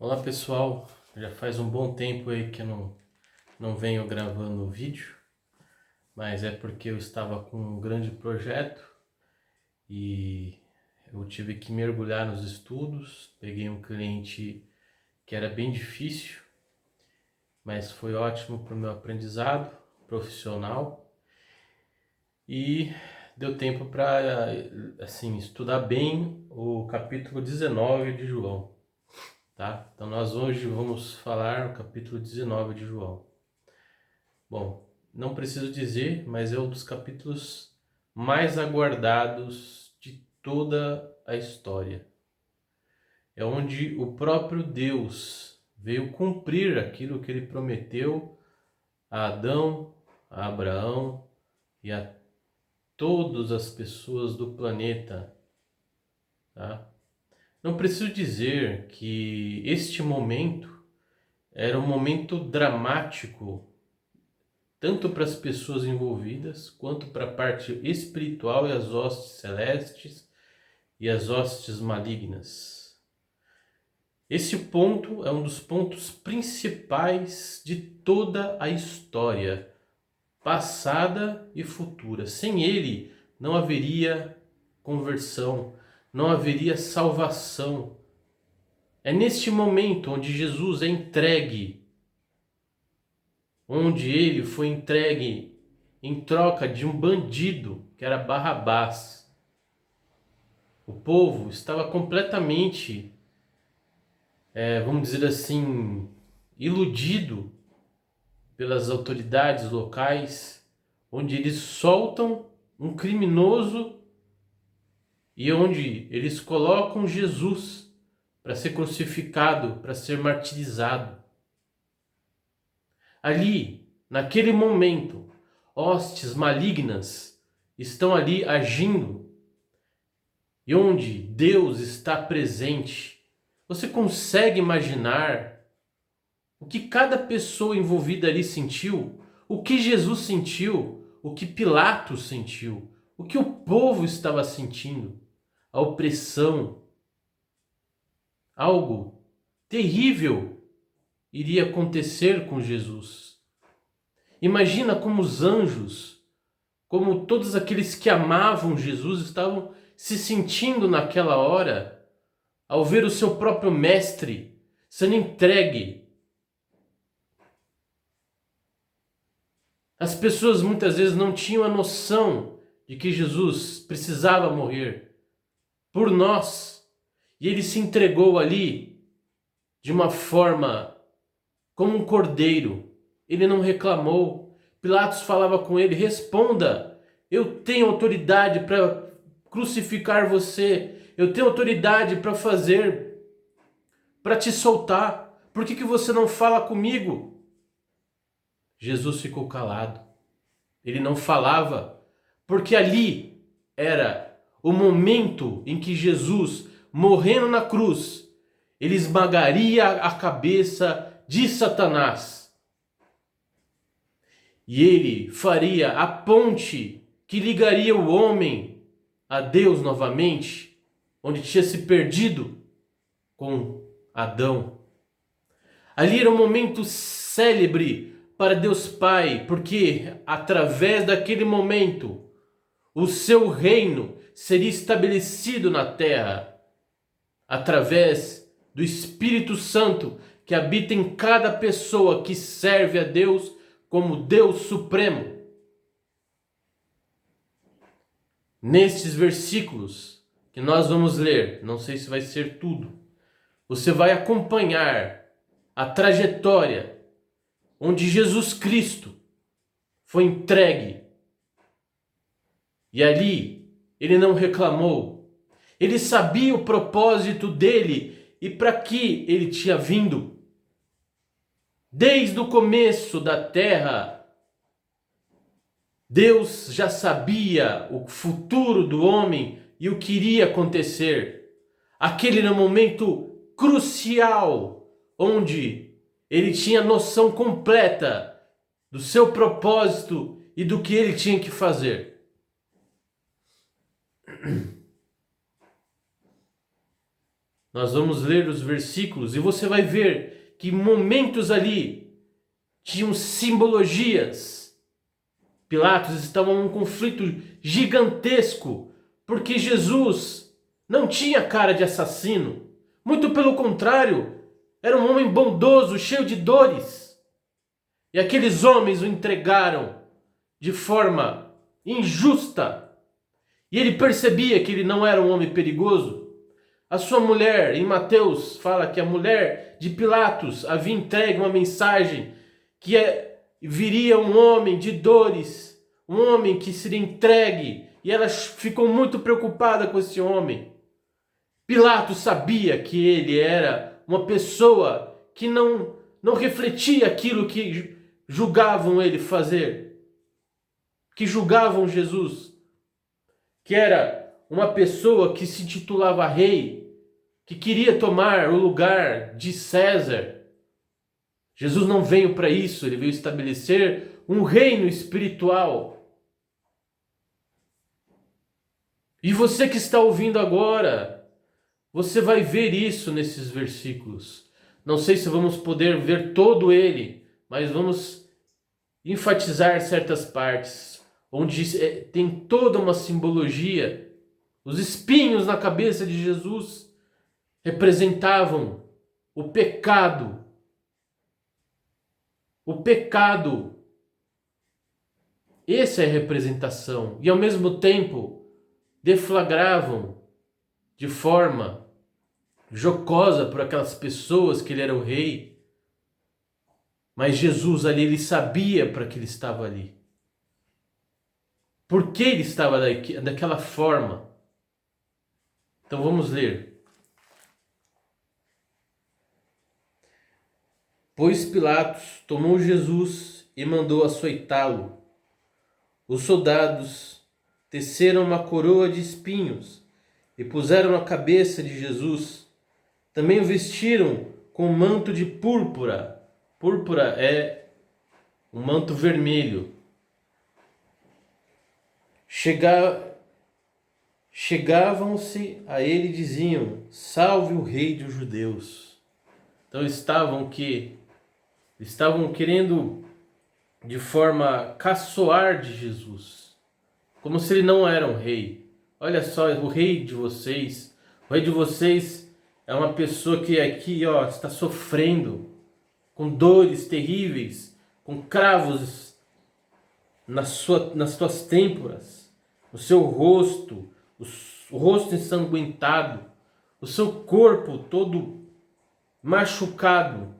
Olá pessoal, já faz um bom tempo aí que eu não venho gravando vídeo, mas é porque eu estava com um grande projeto e eu tive que mergulhar nos estudos. Peguei um cliente que era bem difícil, mas foi ótimo para o meu aprendizado profissional e deu tempo para assim estudar bem o capítulo 19 de João. Tá? Então nós hoje vamos falar no capítulo 19 de João. Bom, não preciso dizer, mas é um dos capítulos mais aguardados de toda a história. É onde o próprio Deus veio cumprir aquilo que ele prometeu a Adão, a Abraão e a todas as pessoas do planeta. Tá? Não preciso dizer que este momento era um momento dramático, tanto para as pessoas envolvidas, quanto para a parte espiritual e as hostes celestes e as hostes malignas. Esse ponto é um dos pontos principais de toda a história, passada e futura. Sem ele, não haveria conversão, não haveria salvação. É neste momento onde Jesus é entregue, onde ele foi entregue em troca de um bandido que era Barrabás. O povo estava completamente, vamos dizer assim, iludido pelas autoridades locais, onde eles soltam um criminoso e onde eles colocam Jesus para ser crucificado, para ser martirizado. Ali, naquele momento, hostes malignas estão ali agindo e onde Deus está presente. Você consegue imaginar o que cada pessoa envolvida ali sentiu? O que Jesus sentiu? O que Pilatos sentiu? O que o povo estava sentindo? A opressão. Algo terrível iria acontecer com Jesus. Imagina como os anjos, como todos aqueles que amavam Jesus estavam se sentindo naquela hora, ao ver o seu próprio mestre sendo entregue. As pessoas muitas vezes não tinham a noção de que Jesus precisava morrer por nós. E ele se entregou ali de uma forma como um cordeiro. Ele não reclamou. Pilatos falava com ele: responda, eu tenho autoridade para crucificar você. Eu tenho autoridade para fazer, para te soltar. Por que você não fala comigo? Jesus ficou calado. Ele não falava, porque ali era o momento em que Jesus, morrendo na cruz, ele esmagaria a cabeça de Satanás. E ele faria a ponte que ligaria o homem a Deus novamente, onde tinha se perdido com Adão. Ali era um momento célebre para Deus Pai, porque através daquele momento o seu reino seria estabelecido na terra, através do Espírito Santo que habita em cada pessoa que serve a Deus como Deus Supremo. Nestes versículos que nós vamos ler, não sei se vai ser tudo, você vai acompanhar a trajetória onde Jesus Cristo foi entregue. E ali ele não reclamou. Ele sabia o propósito dele e para que ele tinha vindo. Desde o começo da terra, Deus já sabia o futuro do homem e o que iria acontecer. Aquele era um momento crucial, onde ele tinha noção completa do seu propósito e do que ele tinha que fazer. Nós vamos ler os versículos e você vai ver que momentos ali tinham simbologias. Pilatos estava em um conflito gigantesco, porque Jesus não tinha cara de assassino. Muito pelo contrário, era um homem bondoso, cheio de dores. E aqueles homens o entregaram de forma injusta. E ele percebia que ele não era um homem perigoso. A sua mulher, em Mateus, fala que a mulher de Pilatos havia entregue uma mensagem que viria um homem de dores, um homem que seria entregue, e ela ficou muito preocupada com esse homem. Pilatos sabia que ele era uma pessoa que não refletia aquilo que julgavam ele fazer, que julgavam Jesus, que era uma pessoa que se titulava rei, que queria tomar o lugar de César. Jesus não veio para isso, ele veio estabelecer um reino espiritual. E você que está ouvindo agora, você vai ver isso nesses versículos. Não sei se vamos poder ver todo ele, mas vamos enfatizar certas partes, onde tem toda uma simbologia. Os espinhos na cabeça de Jesus representavam o pecado. O pecado. Essa é a representação. E ao mesmo tempo deflagravam de forma jocosa por aquelas pessoas que ele era o rei. Mas Jesus ali, ele sabia para que ele estava ali. Por que ele estava daquela forma? Então vamos ler. Pois Pilatos tomou Jesus e mandou açoitá-lo. Os soldados teceram uma coroa de espinhos e puseram na cabeça de Jesus. Também o vestiram com um manto de púrpura. Púrpura é um manto vermelho. Chegavam-se a ele e diziam: salve o rei dos judeus. Então estavam querendo de forma caçoar de Jesus, como se ele não era um rei. Olha só, o rei de vocês é uma pessoa que aqui está sofrendo, com dores terríveis, com cravos nas suas têmporas, o seu rosto, o rosto ensanguentado, o seu corpo todo machucado.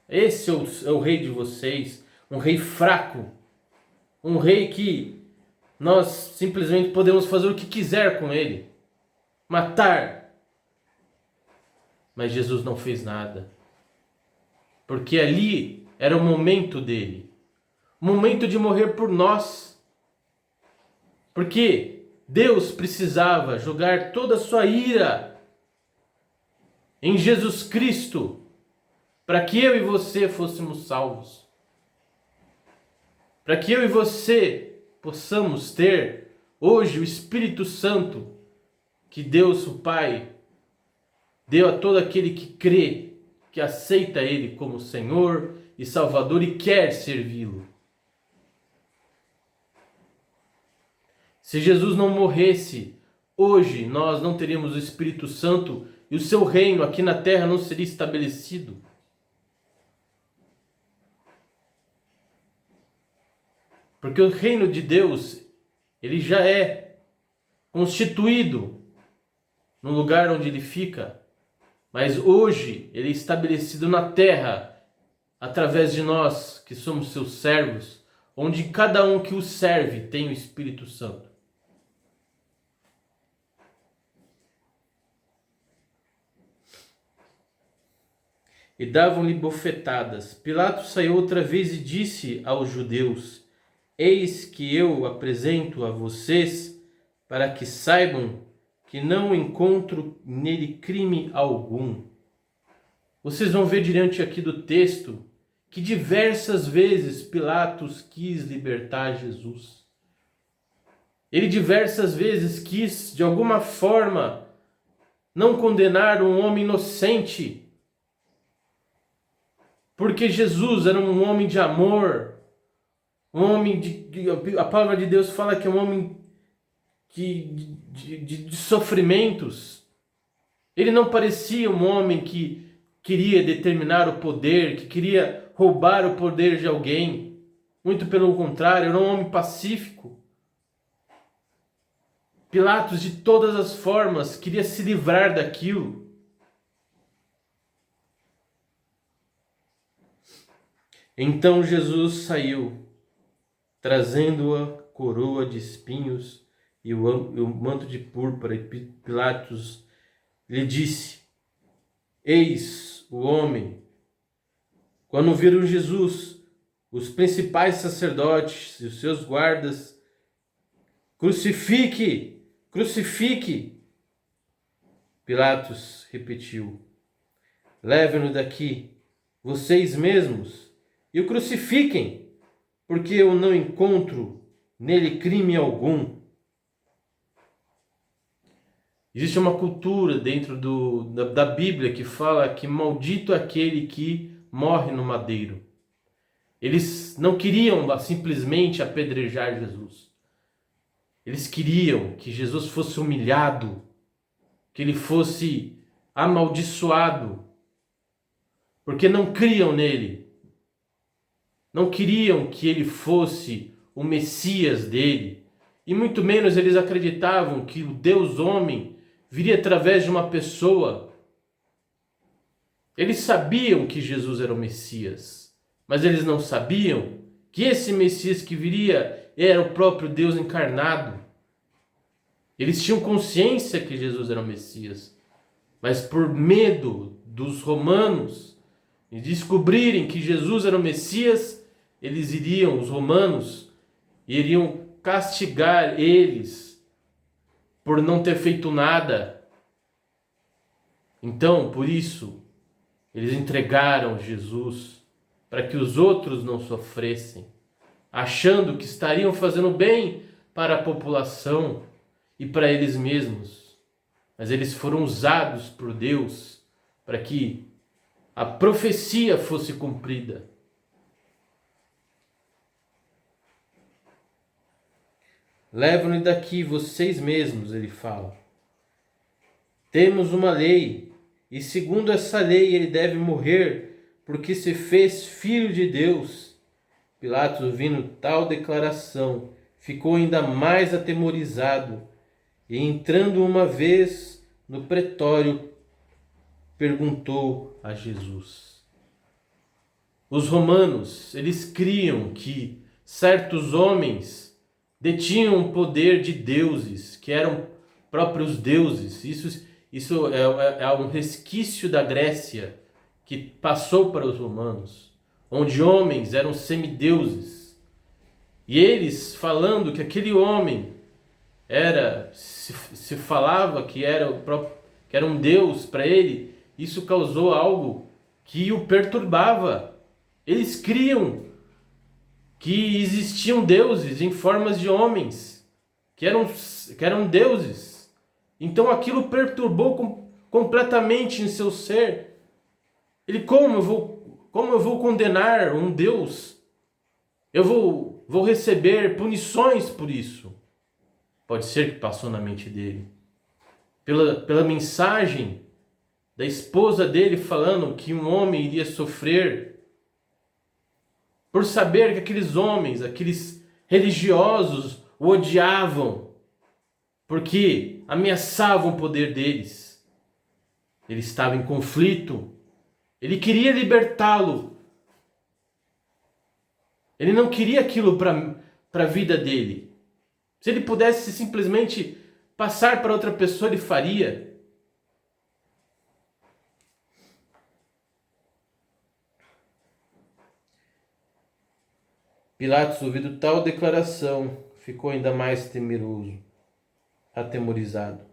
Esse é o rei de vocês, um rei fraco, um rei que nós simplesmente podemos fazer o que quiser com ele, matar. Mas Jesus não fez nada, porque ali era o momento dele, o momento de morrer por nós, porque Deus precisava jogar toda a sua ira em Jesus Cristo, para que eu e você fôssemos salvos. Para que eu e você possamos ter hoje o Espírito Santo que Deus, o Pai, deu a todo aquele que crê, que aceita Ele como Senhor e Salvador e quer servi-lo. Se Jesus não morresse, hoje nós não teríamos o Espírito Santo e o seu reino aqui na terra não seria estabelecido. Porque o reino de Deus, ele já é constituído no lugar onde ele fica. Mas hoje ele é estabelecido na terra, através de nós que somos seus servos, onde cada um que o serve tem o Espírito Santo. E davam-lhe bofetadas. Pilatos saiu outra vez e disse aos judeus: eis que eu apresento a vocês para que saibam que não encontro nele crime algum. Vocês vão ver diante aqui do texto que diversas vezes Pilatos quis libertar Jesus. Ele diversas vezes quis, de alguma forma, não condenar um homem inocente? Porque Jesus era um homem de amor, um homem a palavra de Deus fala que é um homem de sofrimentos. Ele não parecia um homem que queria determinar o poder, que queria roubar o poder de alguém. Muito pelo contrário, era um homem pacífico. Pilatos, de todas as formas, queria se livrar daquilo. Então Jesus saiu, trazendo a coroa de espinhos e o manto de púrpura, e Pilatos lhe disse: Eis o homem. Quando viram Jesus, os principais sacerdotes e os seus guardas: Crucifique! Crucifique! Pilatos repetiu: Levem-no daqui, vocês mesmos, e o crucifiquem, porque eu não encontro nele crime algum. Existe uma cultura dentro da Bíblia que fala que maldito é aquele que morre no madeiro. Eles não queriam simplesmente apedrejar Jesus. Eles queriam que Jesus fosse humilhado, que ele fosse amaldiçoado, porque não criam nele. Não queriam que ele fosse o Messias dele. E muito menos eles acreditavam que o Deus homem viria através de uma pessoa. Eles sabiam que Jesus era o Messias, mas eles não sabiam que esse Messias que viria era o próprio Deus encarnado. Eles tinham consciência que Jesus era o Messias, mas por medo dos romanos de descobrirem que Jesus era o Messias, os romanos, iriam castigar eles por não ter feito nada. Então, por isso, eles entregaram Jesus para que os outros não sofressem, achando que estariam fazendo bem para a população e para eles mesmos. Mas eles foram usados por Deus para que a profecia fosse cumprida. Levam-no daqui vocês mesmos, ele fala. Temos uma lei, e segundo essa lei ele deve morrer, porque se fez filho de Deus. Pilatos, ouvindo tal declaração, ficou ainda mais atemorizado, e entrando uma vez no pretório, perguntou a Jesus. Os romanos, eles criam que certos homens detinham o poder de deuses, que eram próprios deuses. Isso é um resquício da Grécia que passou para os romanos, onde homens eram semideuses. E eles, falando que aquele homem se falava que era um deus para ele, isso causou algo que o perturbava. Eles criam que existiam deuses em formas de homens, que eram deuses. Então aquilo perturbou completamente em seu ser. Ele, como eu vou condenar um Deus? Eu vou receber punições por isso. Pode ser que passou na mente dele. Pela mensagem da esposa dele falando que um homem iria sofrer, por saber que aqueles homens, aqueles religiosos o odiavam, porque ameaçavam o poder deles. Ele estava em conflito. Ele queria libertá-lo. Ele não queria aquilo para a vida dele. Se ele pudesse simplesmente passar para outra pessoa, ele faria. Pilatos, ouvindo tal declaração, ficou ainda mais temeroso, atemorizado.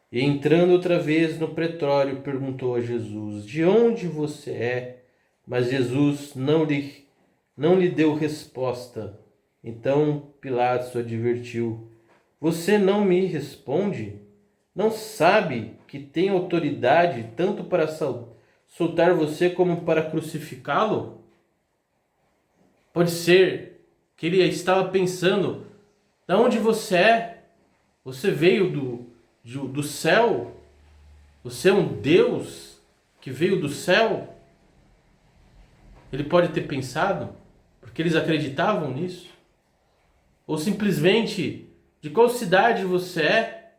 E entrando outra vez no pretório, perguntou a Jesus: De onde você é? Mas Jesus não lhe deu resposta. Então Pilatos o advertiu: Você não me responde? não sabe que tem autoridade tanto para soltar você como para crucificá-lo? Pode ser que ele estava pensando: de onde você é? Você veio do céu? Você é um Deus que veio do céu? Ele pode ter pensado, porque eles acreditavam nisso. Ou simplesmente, de qual cidade você é?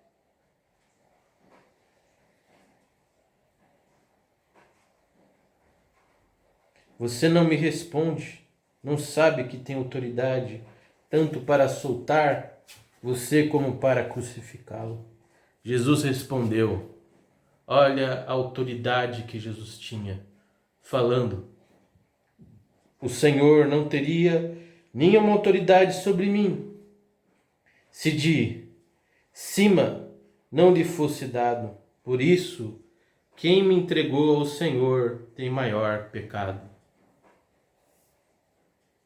Você não me responde, não sabe que tem autoridade tanto para soltar você como para crucificá-lo. Jesus respondeu: olha a autoridade que Jesus tinha, falando: o Senhor não teria nenhuma autoridade sobre mim, se de cima não lhe fosse dado. Por isso, quem me entregou ao Senhor tem maior pecado.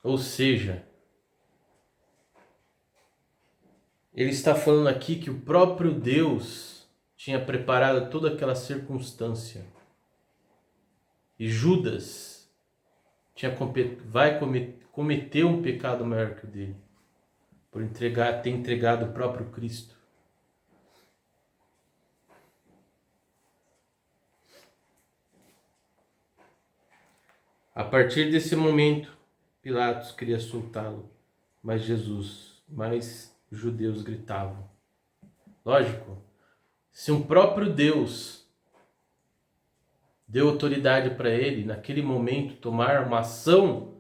Ou seja, ele está falando aqui que o próprio Deus tinha preparado toda aquela circunstância. E Judas vai cometer um pecado maior que o dele, por ter entregado o próprio Cristo. A partir desse momento, Pilatos queria soltá-lo, mas os judeus gritavam. Lógico, se um próprio Deus deu autoridade para ele, naquele momento, tomar uma ação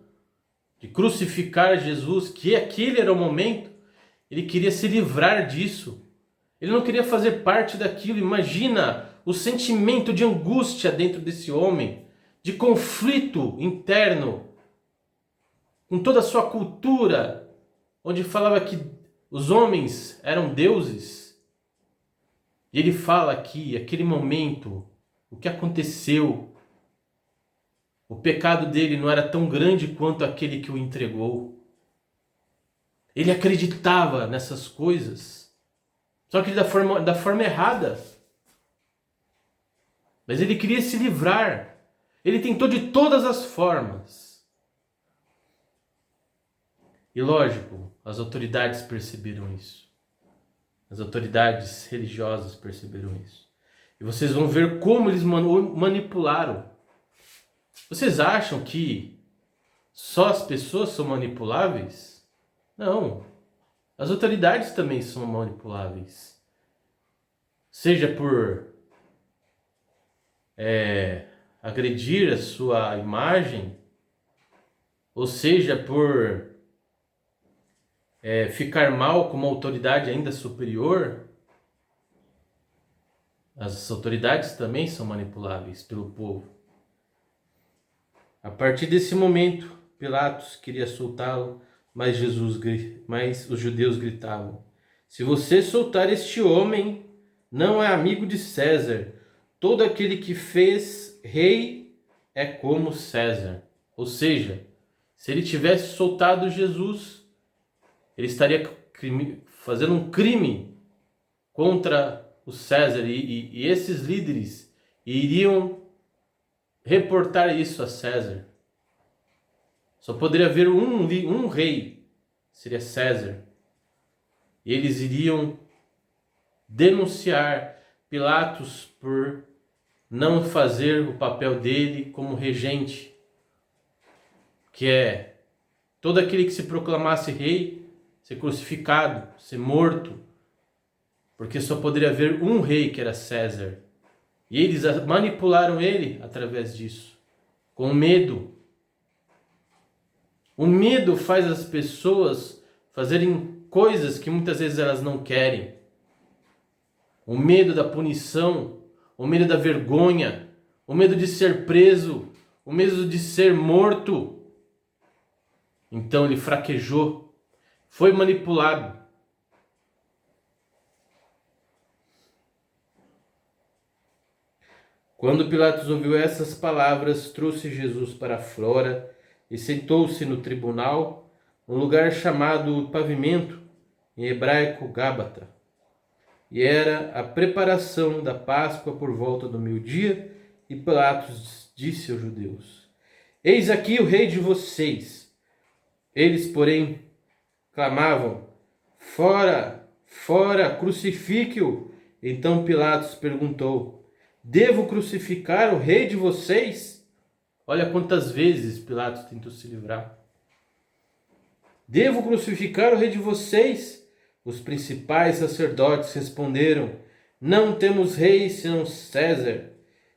de crucificar Jesus, que aquele era o momento, ele queria se livrar disso. Ele não queria fazer parte daquilo. Imagina o sentimento de angústia dentro desse homem, de conflito interno, com toda a sua cultura, onde falava que os homens eram deuses. E ele fala aqui, aquele momento, o que aconteceu. O pecado dele não era tão grande quanto aquele que o entregou. Ele acreditava nessas coisas, só que da forma errada. Mas ele queria se livrar. Ele tentou de todas as formas. E lógico, as autoridades perceberam isso. As autoridades religiosas perceberam isso. E vocês vão ver como eles manipularam. Vocês acham que só as pessoas são manipuláveis? Não. As autoridades também são manipuláveis. Seja por agredir a sua imagem, ou seja por ficar mal com uma autoridade ainda superior. As autoridades também são manipuláveis pelo povo. A partir desse momento, Pilatos queria soltá-lo, mas os judeus gritavam: se você soltar este homem, não é amigo de César. Todo aquele que fez rei é como César. Ou seja, se ele tivesse soltado Jesus, ele estaria fazendo um crime contra o César, e esses líderes iriam reportar isso a César. Só poderia haver um rei, seria César. E eles iriam denunciar Pilatos por não fazer o papel dele como regente, que é todo aquele que se proclamasse rei ser crucificado, ser morto, porque só poderia haver um rei, que era César. E eles manipularam ele através disso, com medo. O medo faz as pessoas fazerem coisas que muitas vezes elas não querem. O medo da punição, o medo da vergonha, o medo de ser preso, o medo de ser morto. Então ele fraquejou, foi manipulado. Quando Pilatos ouviu essas palavras, trouxe Jesus para fora e sentou-se no tribunal, um lugar chamado Pavimento, em hebraico Gábata. E era a preparação da Páscoa por volta do meio-dia, e Pilatos disse aos judeus: Eis aqui o rei de vocês. Eles, porém, clamavam: Fora, fora, crucifique-o. Então Pilatos perguntou: Devo crucificar o rei de vocês? Olha quantas vezes Pilatos tentou se livrar. Devo crucificar o rei de vocês? Os principais sacerdotes responderam: Não temos rei senão César.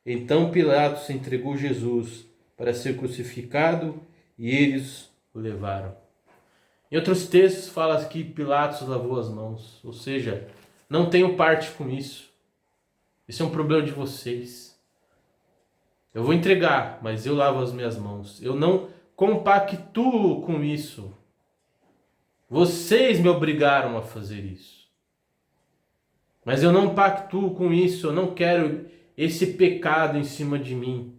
Então Pilatos entregou Jesus para ser crucificado e eles o levaram. Em outros textos fala que Pilatos lavou as mãos, ou seja, não tenho parte com isso. Esse é um problema de vocês. Eu vou entregar, mas eu lavo as minhas mãos. Eu não compactuo com isso. Vocês me obrigaram a fazer isso. Mas eu não pactuo com isso, eu não quero esse pecado em cima de mim.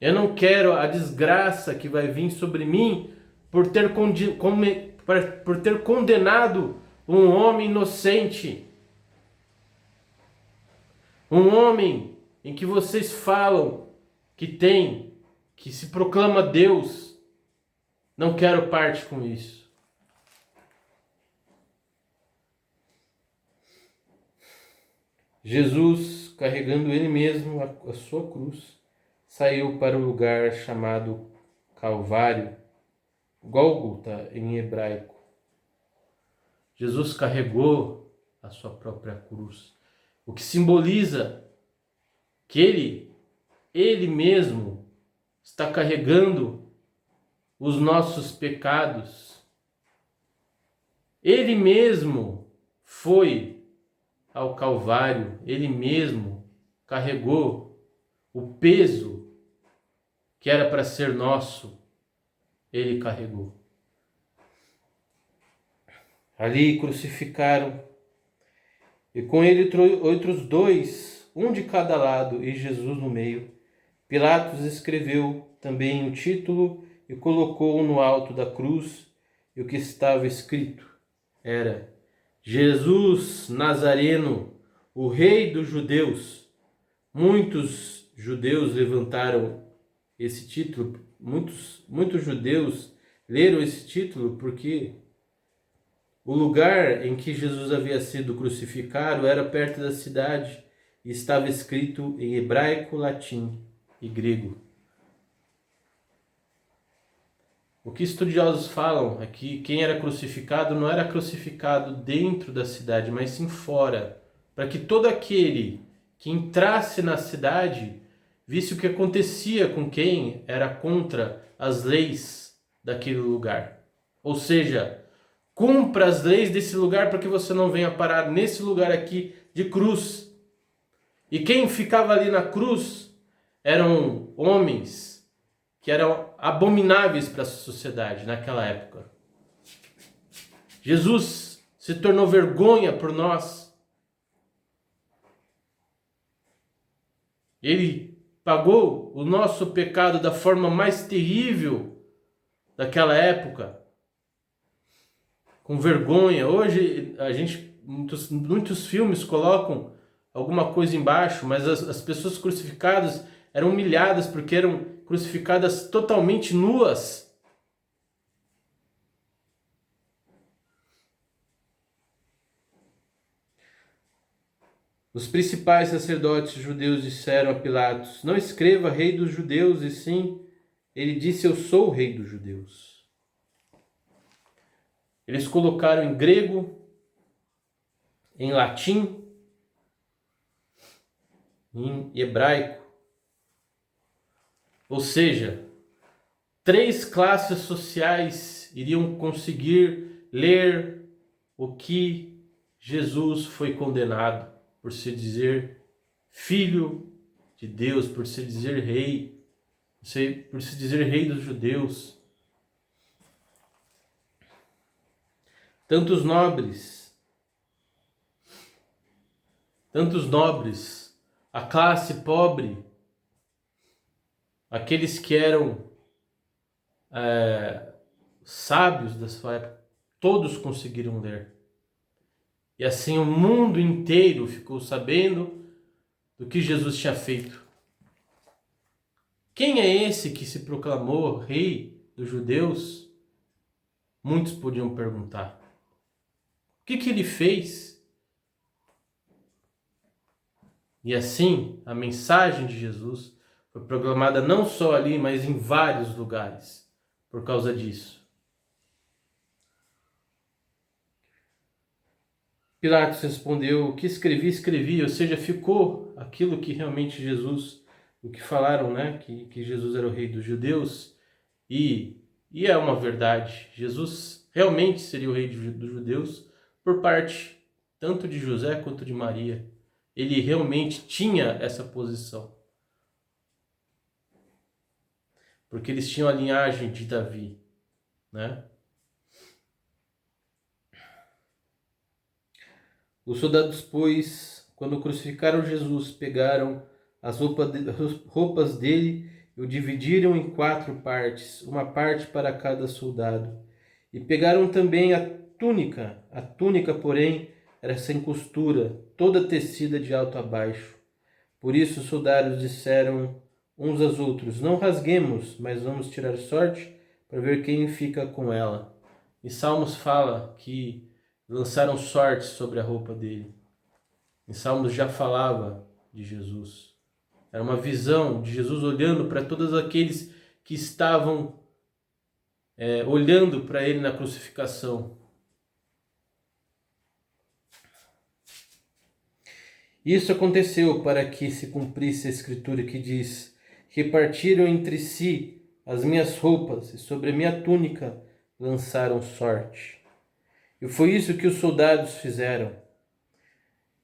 Eu não quero a desgraça que vai vir sobre mim por ter condenado um homem inocente. Um homem em que vocês falam que se proclama Deus. Não quero parte com isso. Jesus, carregando ele mesmo a sua cruz, saiu para o lugar chamado Calvário, Gólgota em hebraico. Jesus carregou a sua própria cruz, o que simboliza que ele mesmo está carregando os nossos pecados. Ele mesmo foi ao Calvário, ele mesmo carregou o peso que era para ser nosso, ele carregou. Ali crucificaram, e com ele outros dois, um de cada lado e Jesus no meio. Pilatos escreveu também o título e colocou-o no alto da cruz, e o que estava escrito era: Jesus Nazareno, o Rei dos Judeus. Muitos judeus levantaram esse título, muitos judeus leram esse título porque o lugar em que Jesus havia sido crucificado era perto da cidade e estava escrito em hebraico, latim e grego. O que estudiosos falam é que quem era crucificado não era crucificado dentro da cidade, mas sim fora, para que todo aquele que entrasse na cidade visse o que acontecia com quem era contra as leis daquele lugar. Ou seja, cumpra as leis desse lugar para que você não venha parar nesse lugar aqui de cruz. E quem ficava ali na cruz eram homens que eram abomináveis para a sociedade naquela época. Jesus se tornou vergonha por nós. Ele pagou o nosso pecado da forma mais terrível daquela época, com vergonha. Hoje muitos filmes colocam alguma coisa embaixo, mas as pessoas crucificadas eram humilhadas porque eram crucificadas totalmente nuas. Os principais sacerdotes judeus disseram a Pilatos: Não escreva rei dos judeus, e sim, ele disse: Eu sou o rei dos judeus. Eles colocaram em grego, em latim, em hebraico. Ou seja, 3 classes sociais iriam conseguir ler o que Jesus foi condenado por se dizer filho de Deus, por se dizer rei, por se dizer rei dos judeus. Tantos nobres, a classe pobre, aqueles que eram sábios da sua época, todos conseguiram ler. E assim o mundo inteiro ficou sabendo do que Jesus tinha feito. Quem é esse que se proclamou rei dos judeus? Muitos podiam perguntar. O que ele fez? E assim, a mensagem de Jesus foi proclamada não só ali, mas em vários lugares, por causa disso. Pilatos respondeu: o que escrevi, escrevi, ou seja, ficou aquilo que realmente Jesus, o que falaram, né, que Jesus era o rei dos judeus, e é uma verdade, Jesus realmente seria o rei dos judeus por parte tanto de José quanto de Maria. Ele realmente tinha essa posição, porque eles tinham a linhagem de Davi, né? Os soldados, pois, quando crucificaram Jesus, pegaram as roupas dele e o dividiram em 4 partes, uma parte para cada soldado. E pegaram também a túnica. A túnica, porém, era sem costura, toda tecida de alto a baixo. Por isso os soldados disseram uns aos outros: não rasguemos, mas vamos tirar sorte para ver quem fica com ela. E Salmos fala que lançaram sorte sobre a roupa dele. Em Salmos já falava de Jesus. Era uma visão de Jesus olhando para todos aqueles que estavam olhando para ele na crucificação. Isso aconteceu para que se cumprisse a escritura que diz: repartiram entre si as minhas roupas e sobre a minha túnica lançaram sorte. E foi isso que os soldados fizeram.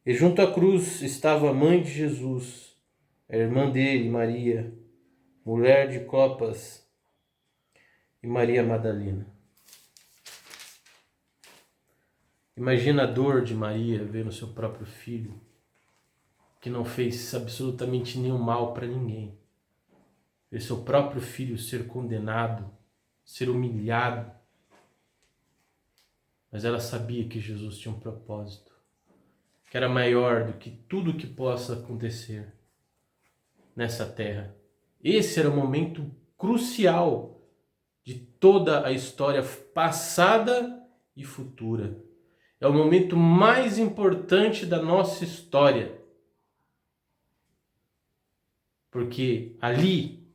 E junto à cruz estava a mãe de Jesus, a irmã dele, Maria, mulher de Clopas, e Maria Madalena. Imagina a dor de Maria vendo seu próprio filho, que não fez absolutamente nenhum mal para ninguém. Ver seu próprio filho ser condenado, ser humilhado. Mas ela sabia que Jesus tinha um propósito, que era maior do que tudo que possa acontecer nessa terra. Esse era o momento crucial de toda a história passada e futura. É o momento mais importante da nossa história. Porque ali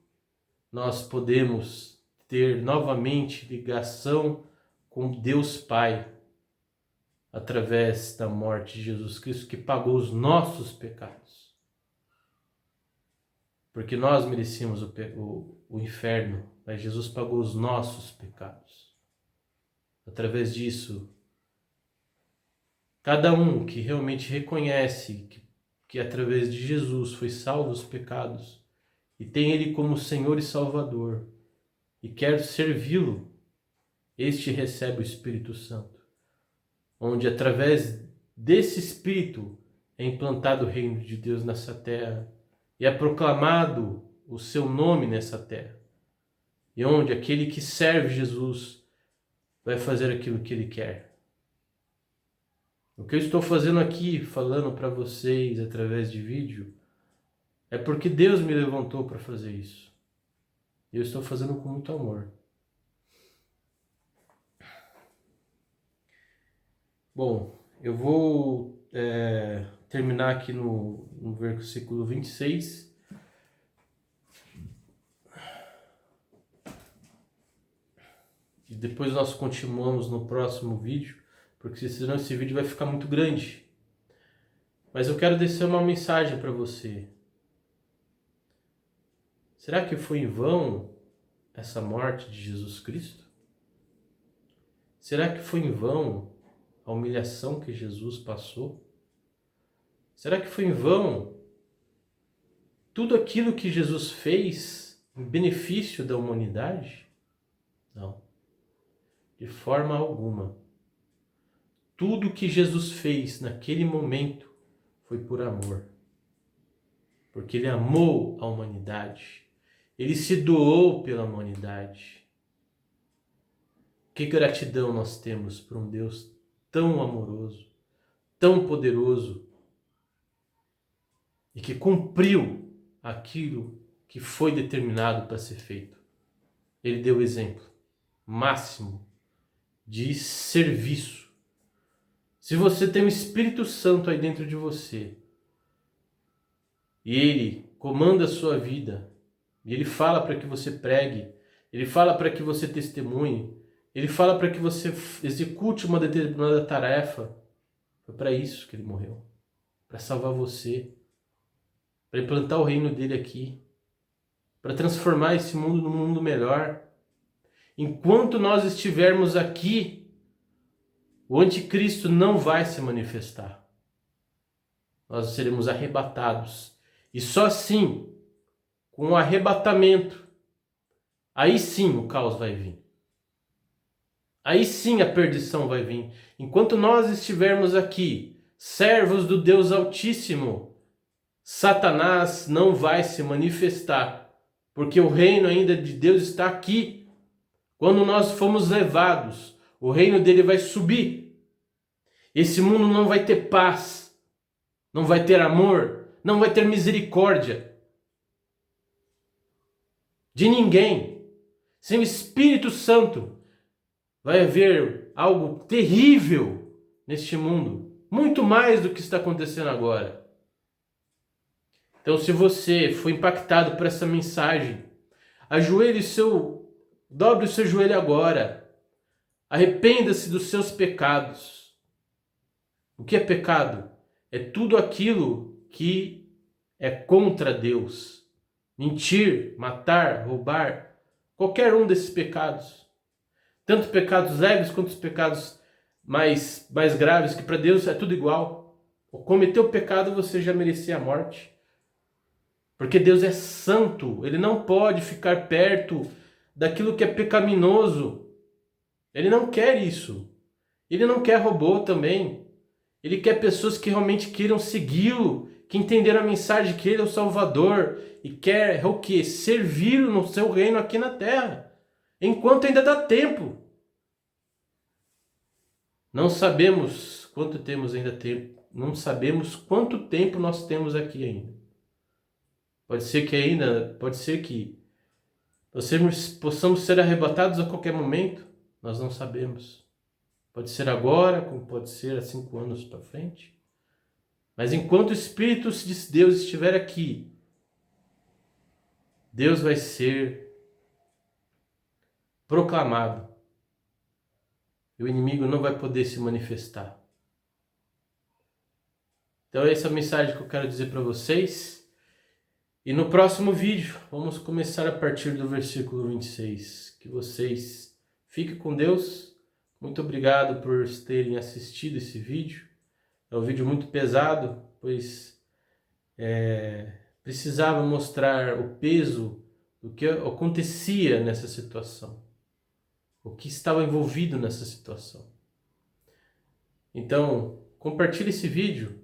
nós podemos ter novamente ligação com Deus Pai, através da morte de Jesus Cristo, que pagou os nossos pecados. Porque nós merecíamos o inferno, mas Jesus pagou os nossos pecados. Através disso, cada um que realmente reconhece que através de Jesus foi salvo dos pecados e tem Ele como Senhor e Salvador e quer servi-lo, este recebe o Espírito Santo, onde através desse Espírito é implantado o reino de Deus nessa terra e é proclamado o seu nome nessa terra, e onde aquele que serve Jesus vai fazer aquilo que ele quer. O que eu estou fazendo aqui, falando para vocês através de vídeo, é porque Deus me levantou para fazer isso. E eu estou fazendo com muito amor. Bom, eu vou terminar aqui no versículo 26. E depois nós continuamos no próximo vídeo, porque senão esse vídeo vai ficar muito grande. Mas eu quero deixar uma mensagem para você. Será que foi em vão essa morte de Jesus Cristo? Será que foi em vão a humilhação que Jesus passou? Será que foi em vão tudo aquilo que Jesus fez em benefício da humanidade? Não, de forma alguma. Tudo que Jesus fez naquele momento foi por amor. Porque ele amou a humanidade. Ele se doou pela humanidade. Que gratidão nós temos por um Deus tão amoroso, tão poderoso e que cumpriu aquilo que foi determinado para ser feito. Ele deu o exemplo máximo de serviço. Se você tem o Espírito Santo aí dentro de você e ele comanda a sua vida, e ele fala para que você pregue, ele fala para que você testemunhe, ele fala para que você execute uma determinada tarefa, foi para isso que ele morreu, para salvar você, para implantar o reino dele aqui, para transformar esse mundo num mundo melhor. Enquanto nós estivermos aqui, o anticristo não vai se manifestar. Nós seremos arrebatados. E só assim, com o arrebatamento, aí sim o caos vai vir. Aí sim a perdição vai vir. Enquanto nós estivermos aqui, servos do Deus Altíssimo, Satanás não vai se manifestar, porque o reino ainda de Deus está aqui. Quando nós formos levados, o reino dele vai subir. Esse mundo não vai ter paz, não vai ter amor, não vai ter misericórdia de ninguém. Sem o Espírito Santo, vai haver algo terrível neste mundo, muito mais do que está acontecendo agora. Então, se você foi impactado por essa mensagem, dobre o seu joelho agora. Arrependa-se dos seus pecados. O que é pecado? É tudo aquilo que é contra Deus. Mentir, matar, roubar, qualquer um desses pecados. Tanto pecados leves quanto os pecados mais graves, que para Deus é tudo igual. Ou cometeu pecado, você já merecia a morte. Porque Deus é santo, ele não pode ficar perto daquilo que é pecaminoso. Ele não quer isso. Ele não quer robô também. Ele quer pessoas que realmente queiram segui-lo, que entenderam a mensagem que ele é o Salvador e quer o quê? Servi-lo no seu reino aqui na terra, enquanto ainda dá tempo. Não sabemos quanto temos ainda tempo. Não sabemos quanto tempo nós temos aqui ainda. Pode ser que nós possamos ser arrebatados a qualquer momento. Nós não sabemos. Pode ser agora, como pode ser há 5 anos para frente. Mas enquanto o Espírito de Deus estiver aqui, Deus vai ser proclamado. E o inimigo não vai poder se manifestar. Então essa é a mensagem que eu quero dizer para vocês. E no próximo vídeo, vamos começar a partir do versículo 26. Que vocês fiquem com Deus. Muito obrigado por terem assistido esse vídeo. É um vídeo muito pesado, pois precisava mostrar o peso do que acontecia nessa situação. O que estava envolvido nessa situação. Então, compartilhe esse vídeo.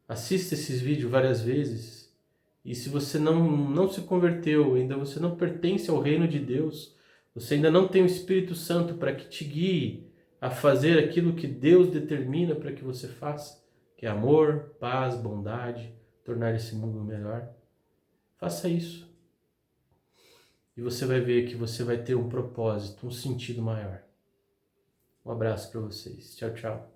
Assista esses vídeos várias vezes. E se você não se converteu, ainda você não pertence ao reino de Deus, você ainda não tem o Espírito Santo para que te guie a fazer aquilo que Deus determina para que você faça, que é amor, paz, bondade, tornar esse mundo melhor. Faça isso. E você vai ver que você vai ter um propósito, um sentido maior. Um abraço para vocês. Tchau, tchau.